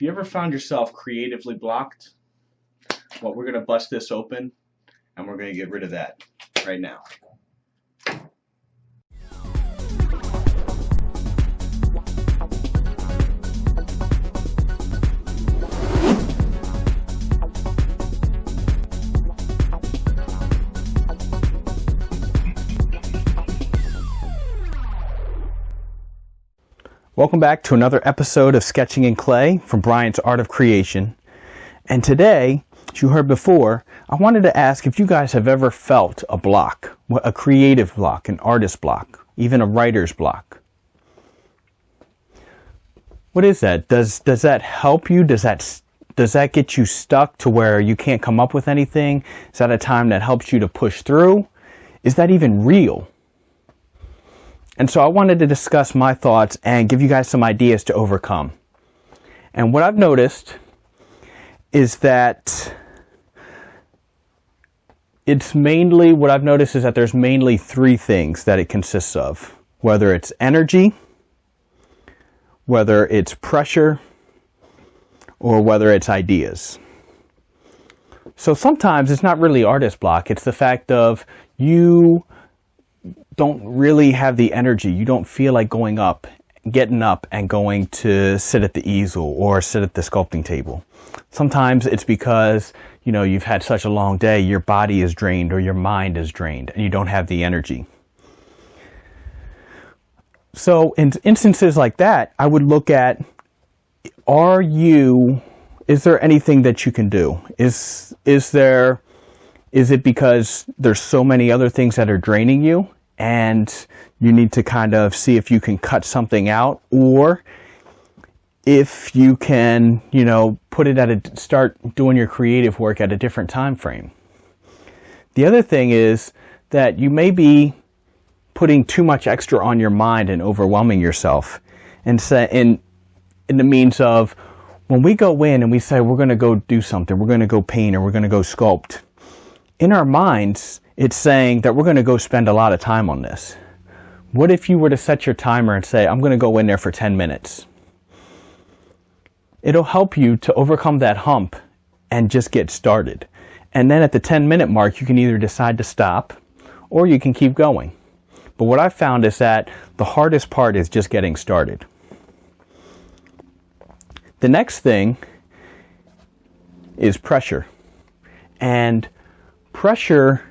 you ever found yourself creatively blocked? Well, we're going to bust this open and we're going to get rid of that right now. Welcome back to another episode of Sketching in Clay from Brian's Art of Creation. And today, as you heard before, I wanted to ask if you guys have ever felt a block, a creative block, an artist block, even a writer's block. What is that? Does that help you? Does that get you stuck to where you can't come up with anything? Is that a time that helps you to push through? Is that even real? And so I wanted to discuss my thoughts and give you guys some ideas to overcome. And what I've noticed is that there's mainly three things that it consists of. Whether it's energy, whether it's pressure, or whether it's ideas. So sometimes it's not really artist block. It's the fact of you don't really have the energy. You don't feel like getting up and going to sit at the easel or sit at the sculpting table. Sometimes it's because, you've had such a long day, your body is drained or your mind is drained and you don't have the energy. So in instances like that, I would look at, is there anything that you can do? Is it because there's so many other things that are draining you? And you need to kind of see if you can cut something out, or if you can, start doing your creative work at a different time frame. The other thing is that you may be putting too much extra on your mind and overwhelming yourself. And in the means of when we go in and we say we're going to go do something, we're going to go paint or we're going to go sculpt, in our minds, it's saying that we're going to go spend a lot of time on this. What if you were to set your timer and say, I'm going to go in there for 10 minutes? It'll help you to overcome that hump and just get started. And then at the 10-minute mark, you can either decide to stop or you can keep going. But what I've found is that the hardest part is just getting started. The next thing is pressure. And pressure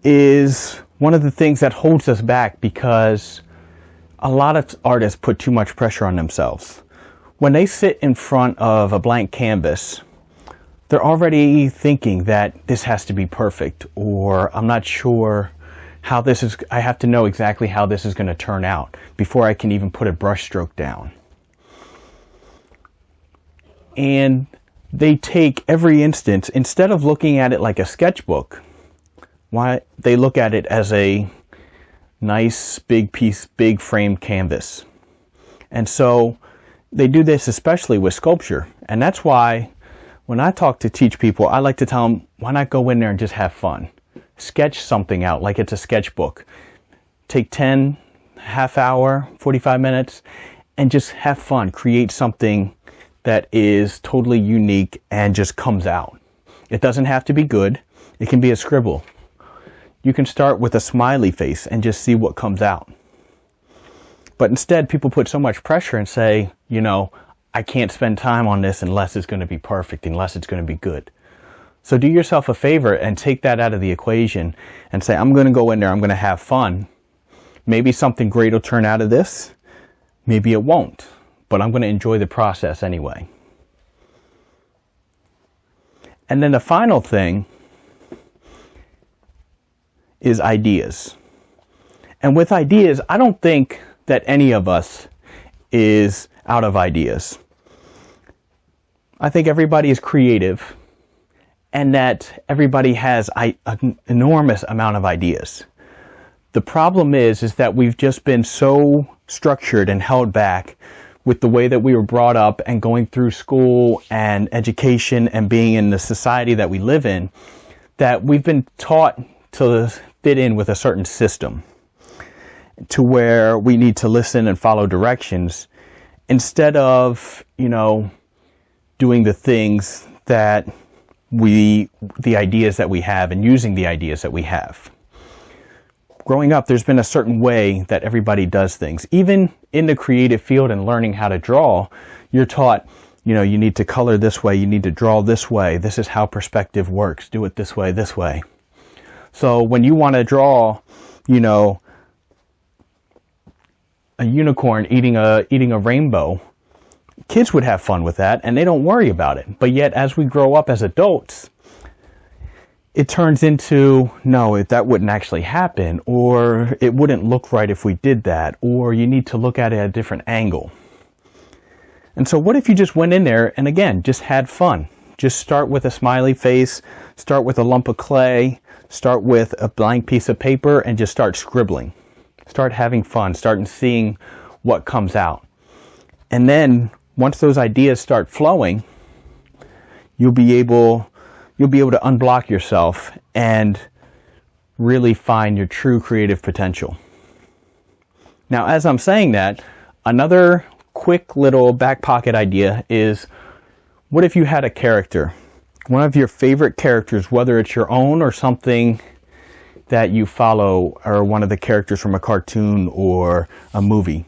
is one of the things that holds us back because a lot of artists put too much pressure on themselves. When they sit in front of a blank canvas, they're already thinking that this has to be perfect, or I'm not sure how I have to know exactly how this is going to turn out before I can even put a brush stroke down. And they take every instance, instead of looking at it like a sketchbook, they look at it as a nice big framed canvas. And so they do this especially with sculpture. And that's why when I teach people, I like to tell them, why not go in there and just have fun? Sketch something out like it's a sketchbook. Take 10, half hour, 45 minutes, and just have fun. Create something that is totally unique and just comes out. It doesn't have to be good. It can be a scribble. You can start with a smiley face and just see what comes out. But instead, people put so much pressure and say, I can't spend time on this unless it's going to be perfect, unless it's going to be good. So do yourself a favor and take that out of the equation and say, I'm going to go in there, I'm going to have fun. Maybe something great will turn out of this. Maybe it won't, but I'm going to enjoy the process anyway. And then the final thing is ideas. And with ideas, I don't think that any of us is out of ideas. I think everybody is creative and that everybody has an enormous amount of ideas. The problem is that we've just been so structured and held back with the way that we were brought up and going through school and education and being in the society that we live in, that we've been taught to fit in with a certain system to where we need to listen and follow directions. instead of, doing the things that the ideas that we have and using the ideas that we have. Growing up, there's been a certain way that everybody does things. Even in the creative field and learning how to draw, you're taught, you need to color this way, you need to draw this way, this is how perspective works, do it this way, this way. So when you want to draw, a unicorn eating a rainbow, kids would have fun with that and they don't worry about it. But yet as we grow up as adults, it turns into, no, that wouldn't actually happen, or it wouldn't look right if we did that, or you need to look at it at a different angle. And so what if you just went in there and again, just had fun? Just start with a smiley face, start with a lump of clay, start with a blank piece of paper and just start scribbling. Start having fun, start seeing what comes out. And then once those ideas start flowing, you'll be able to unblock yourself and really find your true creative potential. Now, as I'm saying that, another quick little back pocket idea is, what if you had a character, one of your favorite characters, whether it's your own or something that you follow, or one of the characters from a cartoon or a movie.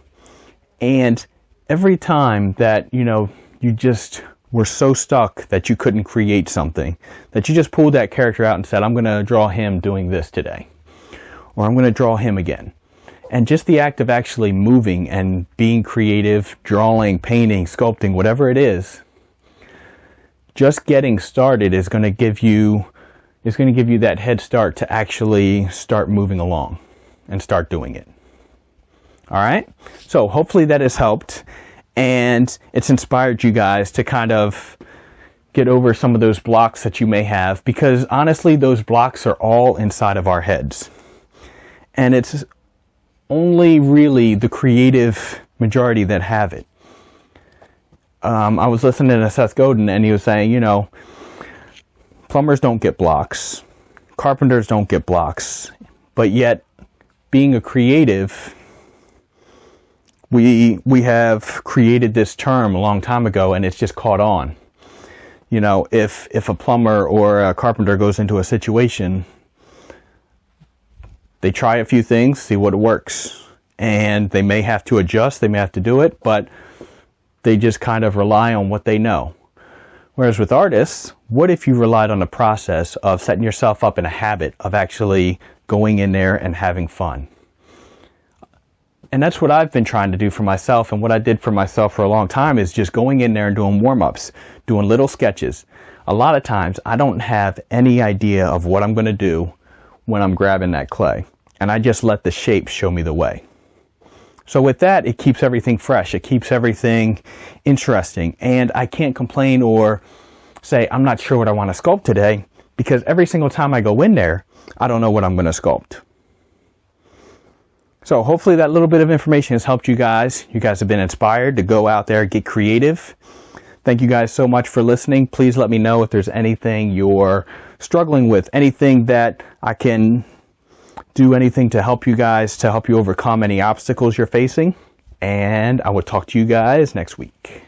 And every time that, you just were so stuck that you couldn't create something, that you just pulled that character out and said, I'm going to draw him doing this today, or I'm going to draw him again. And just the act of actually moving and being creative, drawing, painting, sculpting, whatever it is, just getting started is going to give you that head start to actually start moving along and start doing it. All right. So hopefully that has helped and it's inspired you guys to kind of get over some of those blocks that you may have, because honestly, those blocks are all inside of our heads. And it's only really the creative majority that have it. I was listening to Seth Godin and he was saying, plumbers don't get blocks, carpenters don't get blocks, but yet being a creative, we have created this term a long time ago and it's just caught on. If a plumber or a carpenter goes into a situation, they try a few things, see what works, and they may have to adjust, they may have to do it, but they just kind of rely on what they know. Whereas with artists, what if you relied on the process of setting yourself up in a habit of actually going in there and having fun? And that's what I've been trying to do for myself, and what I did for myself for a long time is just going in there and doing warm-ups, doing little sketches. A lot of times I don't have any idea of what I'm going to do when I'm grabbing that clay, and I just let the shape show me the way. So with that, it keeps everything fresh, it keeps everything interesting, and I can't complain or say I'm not sure what I want to sculpt today, because every single time I go in there, I don't know what I'm going to sculpt. So hopefully that little bit of information has helped you guys. You guys have been inspired to go out there, get creative. Thank you guys so much for listening. Please let me know if there's anything you're struggling with, anything that I can do, anything to help you guys, to help you overcome any obstacles you're facing. And I will talk to you guys next week.